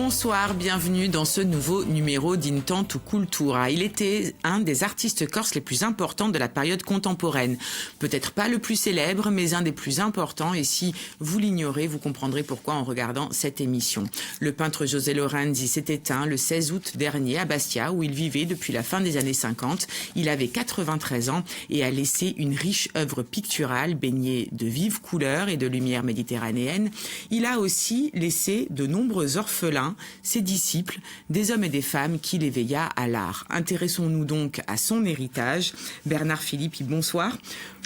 Bonsoir, bienvenue dans ce nouveau numéro d'Intanto Cultura. Il était un des artistes corses les plus importants de la période contemporaine. Peut-être pas le plus célèbre, mais un des plus importants. Et si vous l'ignorez, vous comprendrez pourquoi en regardant cette émission. Le peintre José Lorenzi s'est éteint le 16 août dernier à Bastia, où il vivait depuis la fin des années 50. Il avait 93 ans et a laissé une riche œuvre picturale baignée de vives couleurs et de lumière méditerranéenne. Il a aussi laissé de nombreux orphelins, ses disciples, des hommes et des femmes qu'il éveilla à l'art. Intéressons-nous donc à son héritage. Bernard Filippi, bonsoir.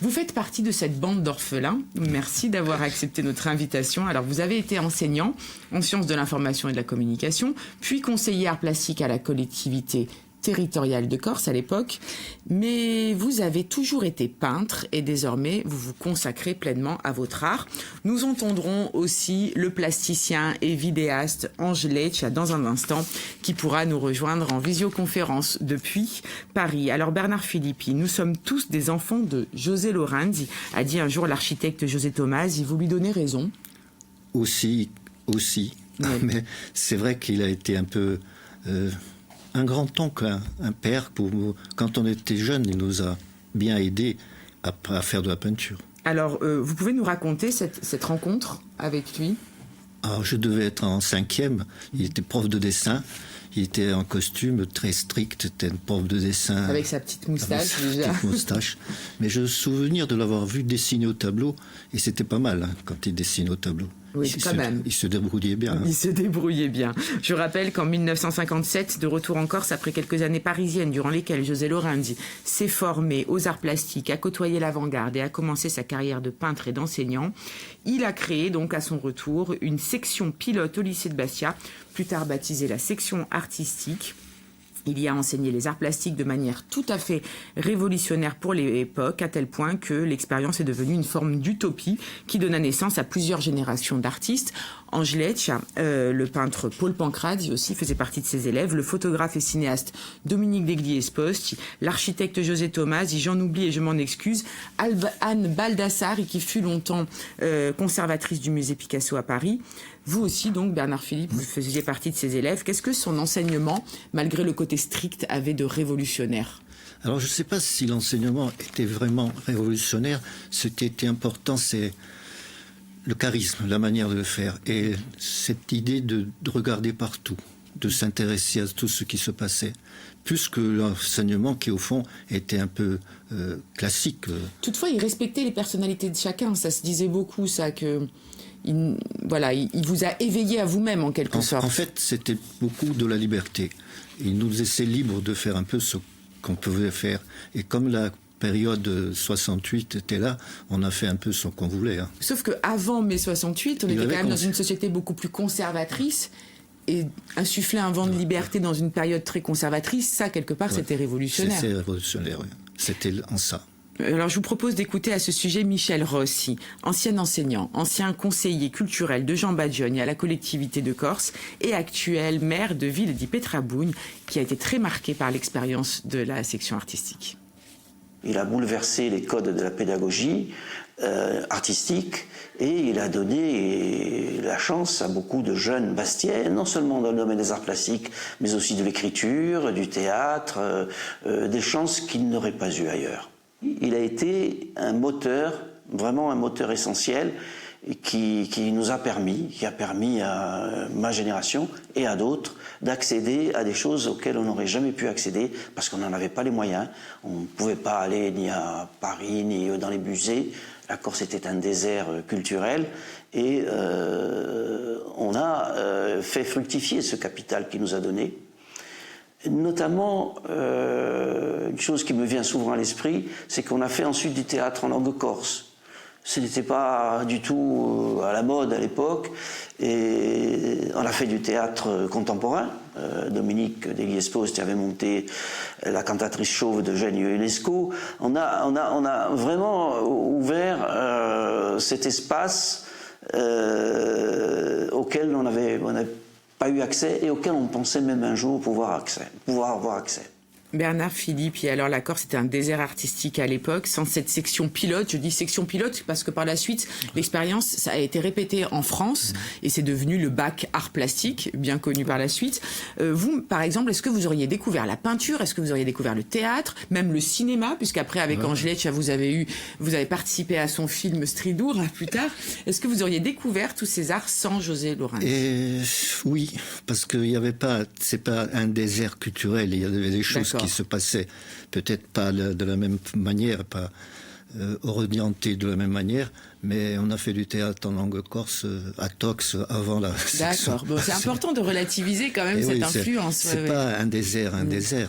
Vous faites partie de cette bande d'orphelins. Merci d'avoir accepté notre invitation. Alors, vous avez été enseignant en sciences de l'information et de la communication, puis conseiller art plastique à la collectivité territoriale de Corse à l'époque, mais vous avez toujours été peintre et désormais vous vous consacrez pleinement à votre art. Nous entendrons aussi le plasticien et vidéaste Ange Leccia dans un instant, qui pourra nous rejoindre en visioconférence depuis Paris. Alors Bernard Filippi, nous sommes tous des enfants de José Lorenzi, a dit un jour l'architecte José Tomasi. Vous lui donnez raison? Aussi. Oui. Mais c'est vrai qu'il a été un peu... un grand-oncle, un père, quand on était jeune, il nous a bien aidés à faire de la peinture. Alors, vous pouvez nous raconter cette rencontre avec lui? Alors, je devais être en 5e, il était prof de dessin, il était en costume très strict, c'était un prof de dessin. Avec sa petite moustache, déjà. Petite moustache. Mais j'ai le souvenir de l'avoir vu dessiner au tableau, et c'était pas mal quand il dessinait au tableau. Oui, quand même. Il se débrouillait bien. Il se débrouillait bien. Je rappelle qu'en 1957, de retour en Corse, après quelques années parisiennes durant lesquelles José Lorenzi s'est formé aux arts plastiques, a côtoyé l'avant-garde et a commencé sa carrière de peintre et d'enseignant, il a créé donc à son retour une section pilote au lycée de Bastia, plus tard baptisée la section artistique. Il y a enseigné les arts plastiques de manière tout à fait révolutionnaire pour l'époque, à tel point que l'expérience est devenue une forme d'utopie qui donna naissance à plusieurs générations d'artistes. Ange Leccia, le peintre Paul Pancrazzi aussi faisait partie de ses élèves, le photographe et cinéaste Dominique Degli-Esposti, l'architecte José Tomasi, j'en oublie et je m'en excuse, Anne Baldassari, qui fut longtemps conservatrice du musée Picasso à Paris. Vous aussi, donc, Bernard Philippe, vous faisiez partie de ses élèves. Qu'est-ce que son enseignement, malgré le côté strict, avait de révolutionnaire? Alors, je ne sais pas si l'enseignement était vraiment révolutionnaire. Ce qui était important, c'est le charisme, la manière de le faire. Et cette idée de regarder partout, de s'intéresser à tout ce qui se passait. Plus que l'enseignement qui, au fond, était un peu classique. Toutefois, il respectait les personnalités de chacun. Ça se disait beaucoup, ça, que... Il vous a éveillé à vous-même en quelque sorte. En fait, c'était beaucoup de la liberté. Il nous laissait libres de faire un peu ce qu'on pouvait faire. Et comme la période 68 était là, on a fait un peu ce qu'on voulait. Hein. Sauf qu'avant mai 68, on était quand même dans une société beaucoup plus conservatrice. Et insuffler un vent de liberté dans une période très conservatrice, ça, quelque part, c'était révolutionnaire. C'était révolutionnaire, oui. C'était en ça. Alors, je vous propose d'écouter à ce sujet Michel Rossi, ancien enseignant, ancien conseiller culturel de Jean Baggioni à la collectivité de Corse et actuel maire de ville di Petrabugne, qui a été très marqué par l'expérience de la section artistique. Il a bouleversé les codes de la pédagogie artistique et il a donné la chance à beaucoup de jeunes bastiais, non seulement dans le domaine des arts plastiques, mais aussi de l'écriture, du théâtre, des chances qu'ils n'auraient pas eues ailleurs. Il a été un moteur, vraiment un moteur essentiel, qui nous a permis, qui a permis à ma génération et à d'autres d'accéder à des choses auxquelles on n'aurait jamais pu accéder parce qu'on n'en avait pas les moyens. On ne pouvait pas aller ni à Paris ni dans les musées. La Corse était un désert culturel et on a fait fructifier ce capital qu'il nous a donné. Notamment, une chose qui me vient souvent à l'esprit, c'est qu'on a fait ensuite du théâtre en langue corse. Ce n'était pas du tout à la mode à l'époque, et on a fait du théâtre contemporain. Dominique Degli-Esposti avait monté La cantatrice chauve d'Eugenio Ionesco. On a vraiment ouvert cet espace auquel on n'avait pas eu accès et auquel on pensait même un jour pouvoir avoir accès. Bernard Philippe, et alors la Corse était un désert artistique à l'époque, sans cette section pilote. Je dis section pilote parce que par la suite, l'expérience, ça a été répété en France et c'est devenu le bac art plastique, bien connu par la suite. Vous, par exemple, est-ce que vous auriez découvert la peinture? Est-ce que vous auriez découvert le théâtre? Même le cinéma? Puisqu'après, avec Angelecha, vous avez participé à son film Stridour, plus tard. Est-ce que vous auriez découvert tous ces arts sans José Lawrence? Oui, parce qu'il n'y avait pas, c'est pas un désert culturel, il y avait des choses qui se passaient, peut-être pas de la même manière, pas orientées de la même manière, mais on a fait du théâtre en langue corse à Tox avant la section. D'accord, bon, c'est important de relativiser quand même cette influence. C'est pas un désert, désert,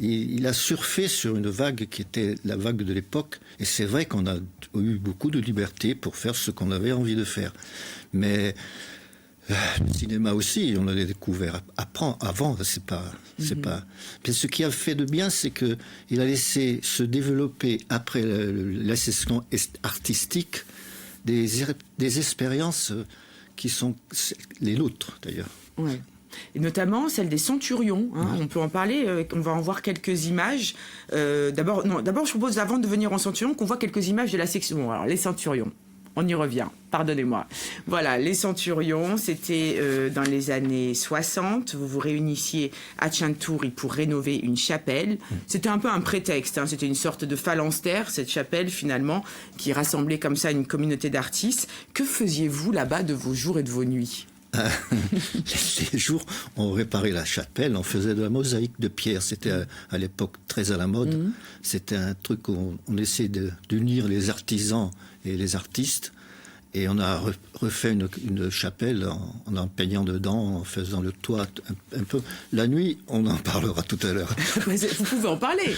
il a surfé sur une vague qui était la vague de l'époque, et c'est vrai qu'on a eu beaucoup de liberté pour faire ce qu'on avait envie de faire. Mais le cinéma aussi, on l'a découvert avant, c'est pas. Mais ce qui a fait de bien, c'est que il a laissé se développer après la session artistique des expériences qui sont les nôtres d'ailleurs. Ouais. Et notamment celle des centurions. On peut en parler. On va en voir quelques images. D'abord, je propose avant de venir en centurion qu'on voit quelques images de la section. Bon, alors les centurions. On y revient, pardonnez-moi. Voilà, les centurions, c'était dans les années 60. Vous vous réunissiez à Cinturi pour rénover une chapelle. C'était un peu un prétexte, c'était une sorte de phalanstère, cette chapelle finalement, qui rassemblait comme ça une communauté d'artistes. Que faisiez-vous là-bas de vos jours et de vos nuits? Les jours, on réparait la chapelle, on faisait de la mosaïque de pierre. C'était à l'époque très à la mode. C'était un truc où on essayait d'unir les artisans et les artistes. Et on a refait une chapelle en peignant dedans, en faisant le toit un peu. La nuit, on en parlera tout à l'heure. Vous pouvez en parler.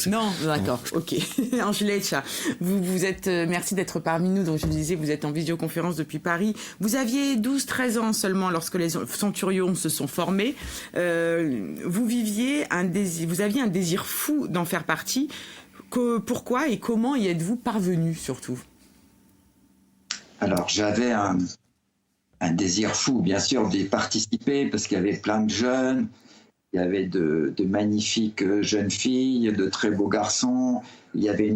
Non, d'accord, ok. Angelecha, vous êtes, merci d'être parmi nous. Donc je vous disais, vous êtes en visioconférence depuis Paris. Vous aviez 12-13 ans seulement lorsque les centurions se sont formés. Vous aviez un désir fou d'en faire partie. Pourquoi et comment y êtes-vous parvenu surtout? Alors, j'avais un désir fou, bien sûr, d'y participer, parce qu'il y avait plein de jeunes, il y avait de magnifiques jeunes filles, de très beaux garçons, il y avait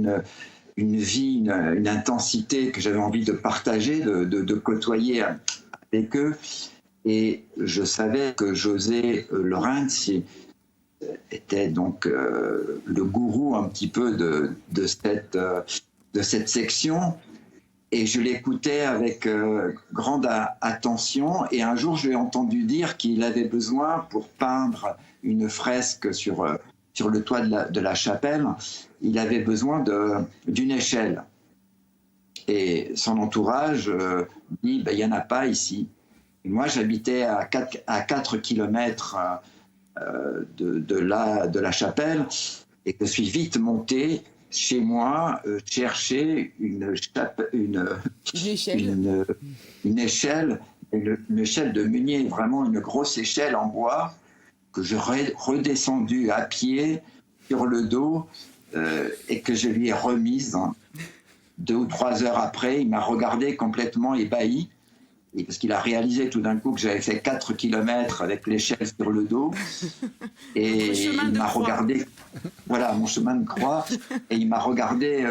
une vie, une intensité que j'avais envie de partager, de côtoyer avec eux. Et je savais que José Lawrence était donc le gourou un petit peu de cette section. Et je l'écoutais avec grande attention. Et un jour, je l'ai entendu dire qu'il avait besoin, pour peindre une fresque sur le toit de la chapelle, il avait besoin d'une échelle. Et son entourage dit, il n'y en a pas ici. Et moi, j'habitais à 4 kilomètres de la chapelle, et je suis vite monté chez moi chercher une échelle de meunier, vraiment une grosse échelle en bois que je redescendu à pied sur le dos et que je lui ai remise. 2 ou 3 heures après, il m'a regardé complètement ébahi, parce qu'il a réalisé tout d'un coup que j'avais fait 4 kilomètres avec l'échelle sur le dos. Et il m'a regardé, voilà, mon chemin de croix, et il m'a regardé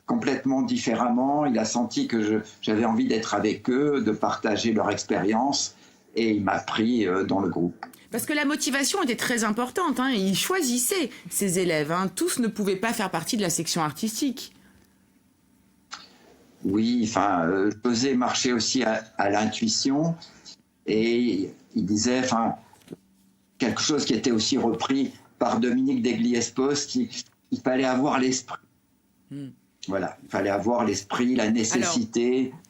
complètement différemment. Il a senti que j'avais envie d'être avec eux, de partager leur expérience, et il m'a pris dans le groupe. Parce que la motivation était très importante, il choisissait ses élèves, tous ne pouvaient pas faire partie de la section artistique. Oui, José marchait aussi à l'intuition, et il disait, quelque chose qui était aussi repris par Dominique Degliespos, il fallait avoir l'esprit. Voilà, il fallait avoir l'esprit, la nécessité. Alors,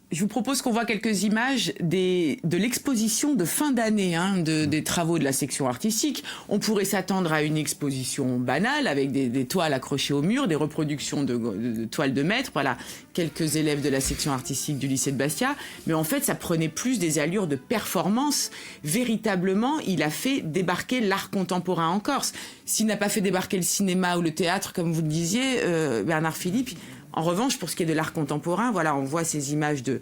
je vous propose qu'on voit quelques images de l'exposition de fin d'année des travaux de la section artistique. On pourrait s'attendre à une exposition banale avec des toiles accrochées au mur, des reproductions de toiles de maître, voilà, quelques élèves de la section artistique du lycée de Bastia. Mais en fait, ça prenait plus des allures de performance. Véritablement, il a fait débarquer l'art contemporain en Corse. S'il n'a pas fait débarquer le cinéma ou le théâtre, comme vous le disiez, Bernard Philippe. En revanche, pour ce qui est de l'art contemporain, voilà, on voit ces images de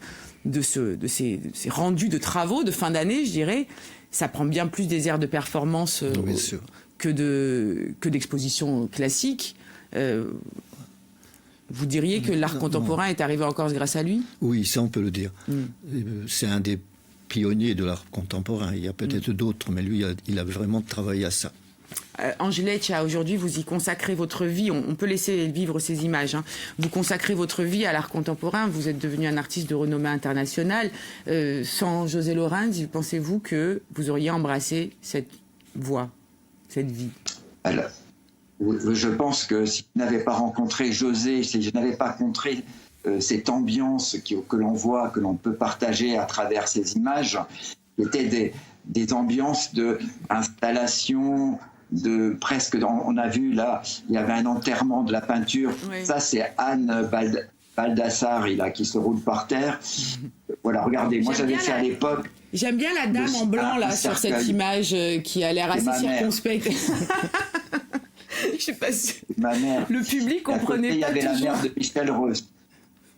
ces rendus de travaux de fin d'année, je dirais. Ça prend bien plus des airs de performance que d'expositions classiques. Vous diriez que l'art contemporain est arrivé en Corse grâce à lui? Oui, ça on peut le dire. C'est un des pionniers de l'art contemporain. Il y a peut-être d'autres, mais lui, il a vraiment travaillé à ça. Angeleccia, aujourd'hui, vous y consacrez votre vie. On peut laisser vivre ces images. Vous consacrez votre vie à l'art contemporain. Vous êtes devenu un artiste de renommée internationale. Sans José Lorenzi, pensez-vous que vous auriez embrassé cette voie, cette vie? Alors, je pense que si je n'avais pas rencontré José, si je n'avais pas rencontré cette ambiance que l'on voit, que l'on peut partager à travers ces images, étaient des ambiances d'installation, presque, on a vu là, il y avait un enterrement de la peinture. Oui. Ça, c'est Anne Baldassari là, qui se roule par terre. Voilà, regardez, moi j'avais fait à l'époque. J'aime bien la dame en blanc là sur cette image qui a l'air assez circonspecte. Je sais pas si ma mère. Le public comprenait pas toujours. Il y avait la mère de Michel Rose.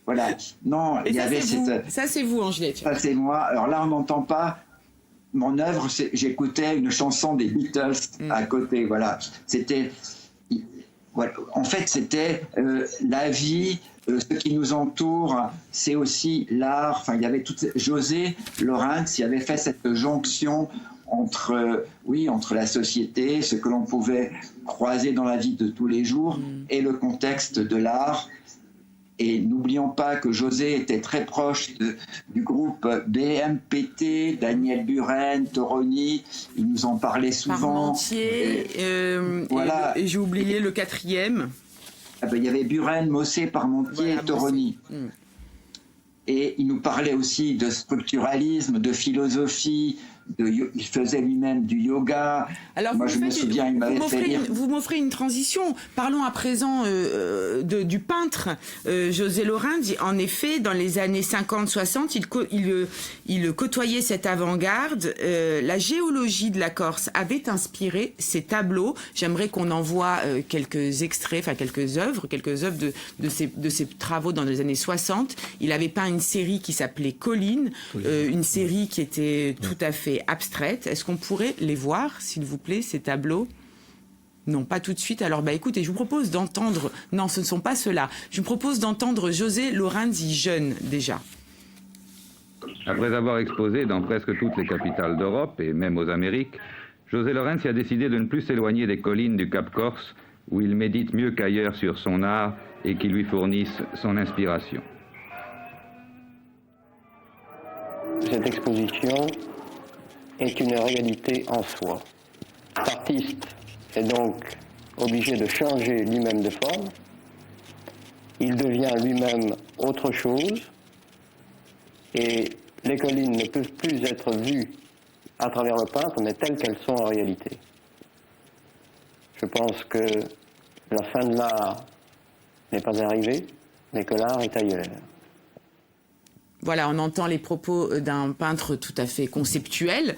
Voilà. Non, il y avait cette. Ça c'est vous, Angelique. Ça c'est moi. Alors là, on n'entend pas. Mon œuvre, j'écoutais une chanson des Beatles à côté. Voilà. C'était. Voilà. En fait, c'était la vie. Ce qui nous entoure, c'est aussi l'art. Enfin, il y avait José Lorenzi avait fait cette jonction entre la société, ce que l'on pouvait croiser dans la vie de tous les jours, et le contexte de l'art. Et n'oublions pas que José était très proche du groupe BMPT, Daniel Buren, Toroni, il nous en parlait souvent. Parmentier, voilà. Et j'ai oublié le quatrième. Il y avait Buren, Mossé, Parmentier, voilà, Toroni. Et il nous parlait aussi de structuralisme, de philosophie, il faisait lui-même du yoga. Alors, moi, je me souviens, il m'avait fait lire. Vous m'offrez une transition. Parlons à présent du peintre José Lorenzi. En effet, dans les années 50-60, il côtoyait cette avant-garde. La géologie de la Corse avait inspiré ses tableaux. J'aimerais qu'on envoie quelques extraits, enfin quelques œuvres de ses travaux dans les années 60. Il avait peint une série qui s'appelait Colline, une série qui était tout à fait abstraites. Est-ce qu'on pourrait les voir, s'il vous plaît, ces tableaux? Non, pas tout de suite. Alors, écoutez, je vous propose d'entendre... Non, ce ne sont pas ceux-là. Je vous propose d'entendre José Lorenzi jeune, déjà. Après avoir exposé dans presque toutes les capitales d'Europe, et même aux Amériques, José Lorenzi a décidé de ne plus s'éloigner des collines du Cap Corse, où il médite mieux qu'ailleurs sur son art et qui lui fournissent son inspiration. Cette exposition est une réalité en soi. L'artiste est donc obligé de changer lui-même de forme. Il devient lui-même autre chose et les collines ne peuvent plus être vues à travers le peintre, mais telles qu'elles sont en réalité. Je pense que la fin de l'art n'est pas arrivée, mais que l'art est ailleurs. Voilà, on entend les propos d'un peintre tout à fait conceptuel.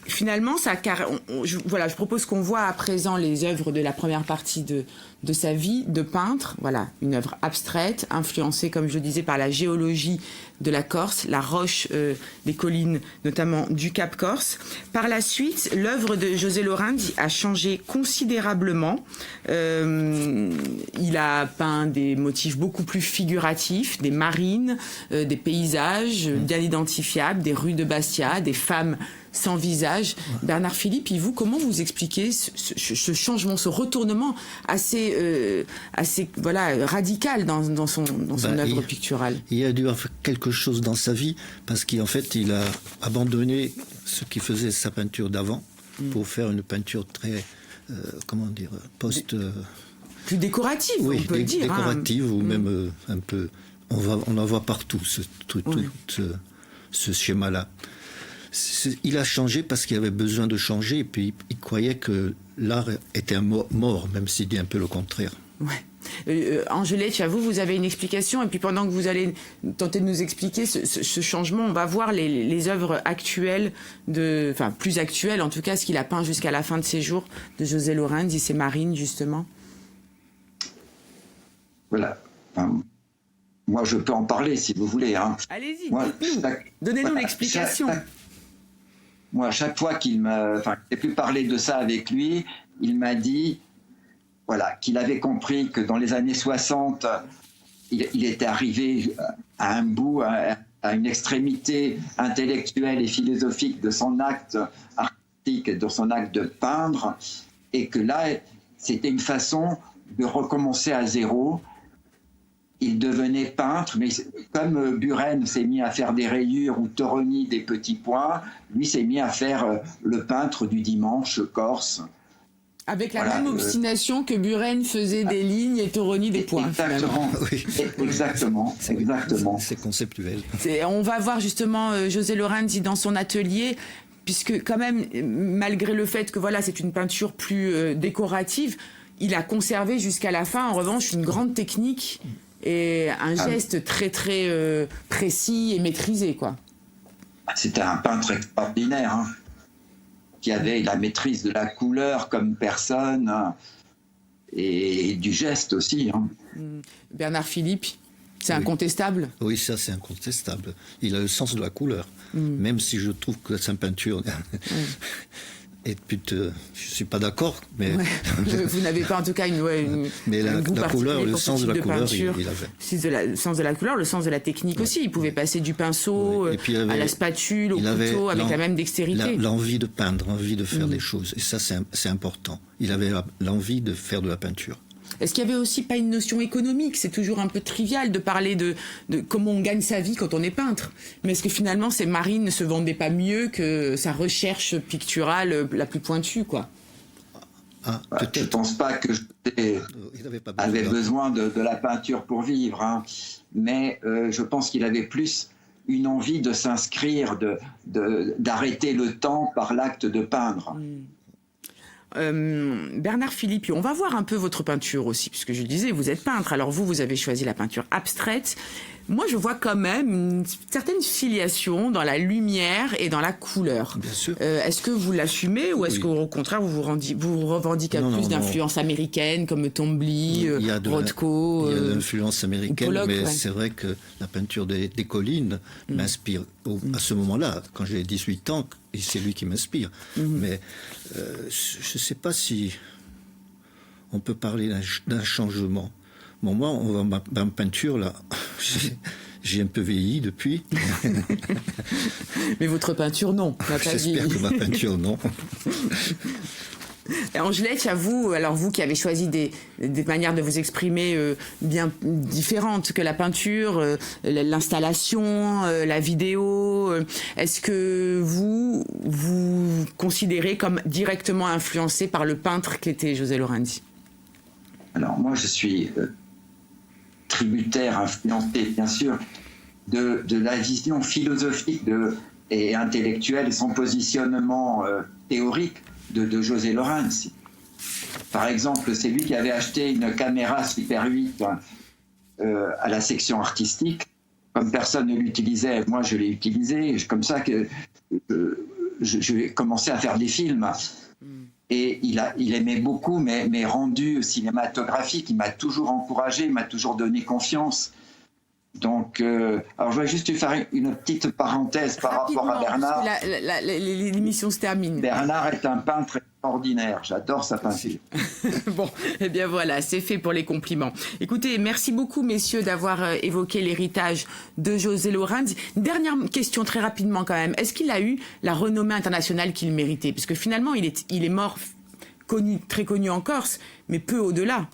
Finalement, je propose qu'on voit à présent les œuvres de la première partie de sa vie de peintre. Voilà, une œuvre abstraite, influencée, comme je le disais, par la géologie de la Corse, la roche des collines, notamment du Cap Corse. Par la suite, l'œuvre de José Lorenzi a changé considérablement. Il a peint des motifs beaucoup plus figuratifs, des marines, des paysages bien identifiables, des rues de Bastia, des femmes sans visage. Bernard Philippe, et vous, comment vous expliquez ce changement, ce retournement assez radical dans son œuvre picturale? Il a dû avoir quelque chose dans sa vie, parce qu'en fait, il a abandonné ce qui faisait sa peinture d'avant pour faire une peinture très, plus décorative, oui, on peut le dire. Décorative, ou même un peu... On en voit partout, ce schéma-là. Il a changé parce qu'il avait besoin de changer, et puis il croyait que l'art était mort, même s'il dit un peu le contraire. Ouais. Angelique, vous avez une explication, et puis pendant que vous allez tenter de nous expliquer ce changement, on va voir les œuvres actuelles, plus actuelles en tout cas, ce qu'il a peint jusqu'à la fin de ses jours, de José Lorenzi, ses marines justement. Voilà. Moi, je peux en parler si vous voulez. Allez-y, donnez-nous l'explication. moi, à chaque fois j'ai pu parler de ça avec lui, il m'a dit qu'il avait compris que dans les années 60, il était arrivé à un bout, à une extrémité intellectuelle et philosophique de son acte artistique, de son acte de peindre, et que là, c'était une façon de recommencer à zéro. Il devenait peintre, mais comme Buren s'est mis à faire des rayures ou Toroni des petits points, lui s'est mis à faire le peintre du dimanche corse. Avec la même obstination que Buren faisait des lignes et Toroni des points. Exactement, oui. Exactement. C'est conceptuel. On va voir justement José Lorenzi dans son atelier, puisque quand même, malgré le fait que c'est une peinture plus décorative, il a conservé jusqu'à la fin, en revanche, une grande technique et un geste très très précis et maîtrisé, quoi. C'était un peintre extraordinaire, qui avait la maîtrise de la couleur comme personne, et du geste aussi. Bernard Philippe, c'est incontestable. Oui, ça c'est incontestable. Il a le sens de la couleur, même si je trouve que sa peinture est plutôt... Je ne suis pas d'accord, mais... Vous n'avez pas en tout cas mais la couleur, le sens de la couleur, il avait. Le sens de la couleur, le sens de la technique aussi. Il pouvait passer du pinceau à la spatule, au couteau, avec la même dextérité. L'envie de peindre, l'envie de faire des choses. Et ça, c'est important. Il avait l'envie de faire de la peinture. Est-ce qu'il y avait aussi pas une notion économique ? C'est toujours un peu trivial de parler de comment on gagne sa vie quand on est peintre. Mais est-ce que finalement ces marines ne se vendaient pas mieux que sa recherche picturale la plus pointue, quoi ? Je ne pense pas que avait besoin de la peinture pour vivre, mais je pense qu'il avait plus une envie de s'inscrire, d'arrêter le temps par l'acte de peindre. Bernard Philippe, on va voir un peu votre peinture aussi, puisque je disais, vous êtes peintre. Alors vous avez choisi la peinture abstraite. Moi, je vois quand même une certaine filiation dans la lumière et dans la couleur. Bien sûr. Est-ce que vous l'assumez ou est-ce qu'au contraire, vous revendiquez plus d'influence américaine, comme Tombly, Rothko Il y a de l'influence américaine, Pollock, mais c'est vrai que la peinture des collines m'inspire à ce moment-là, quand j'ai 18 ans, et c'est lui qui m'inspire. Mais je ne sais pas si on peut parler d'un changement. Bon, moi, ma peinture, là, j'ai un peu vieilli depuis. Mais votre peinture, non. J'espère que ma peinture, non. Angélette, à vous, alors vous qui avez choisi des manières de vous exprimer bien différentes que la peinture, l'installation, la vidéo, est-ce que vous considérez comme directement influencé par le peintre qu'était José Lorenzi ? Alors moi, je suis tributaire, influencé bien sûr, de la vision philosophique et intellectuelle et son positionnement théorique de José Lorenzi. Par exemple, c'est lui qui avait acheté une caméra Super 8 à la section artistique. Comme personne ne l'utilisait, moi je l'ai utilisé. Comme ça que j'ai commencé à faire des films. Et il aimait beaucoup mes rendus cinématographiques. Il m'a toujours encouragé, il m'a toujours donné confiance. Donc, alors je vais juste faire une petite parenthèse par rapport à Bernard. L'émission se termine. Bernard est un peintre extraordinaire. J'adore sa peinture. Bon, eh bien voilà, c'est fait pour les compliments. Écoutez, merci beaucoup, messieurs, d'avoir évoqué l'héritage de José Lorenzi. Dernière question très rapidement quand même. Est-ce qu'il a eu la renommée internationale qu'il méritait ? Parce que finalement, il est mort très connu en Corse, mais peu au-delà.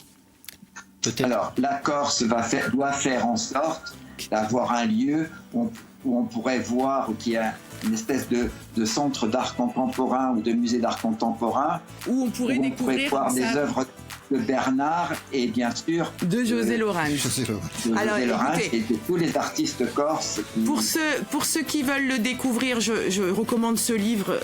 Alors, la Corse doit faire en sorte d'avoir un lieu où on pourrait voir, qu'il y a une espèce de centre d'art contemporain ou de musée d'art contemporain, où on pourrait voir des œuvres de Bernard et bien sûr de José Lorenzi. Alors, écoutez, et de tous les artistes corses. Pour ceux qui veulent le découvrir, je recommande ce livre,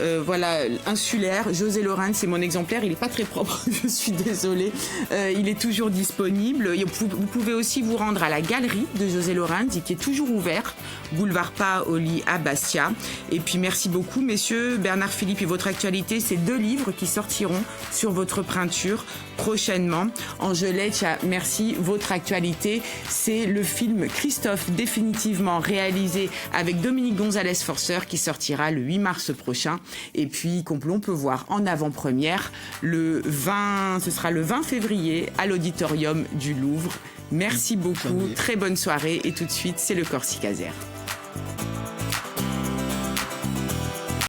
Insulaire, José Lorenzi, c'est mon exemplaire, il n'est pas très propre, je suis désolée. Il est toujours disponible. Vous pouvez aussi vous rendre à la galerie de José Lorenzi, qui est toujours ouverte, boulevard Paoli à Bastia. Et puis merci beaucoup, messieurs. Bernard Philippe et votre actualité, c'est 2 livres qui sortiront sur votre peinture prochainement. prochainement. Angeleche, merci. Votre actualité, c'est le film Christophe définitivement réalisé avec Dominique Gonzalez-Forcer qui sortira le 8 mars prochain. Et puis qu'on peut voir en avant-première ce sera le 20 février à l'auditorium du Louvre. Merci beaucoup, très bonne soirée et tout de suite c'est le Corsicaser.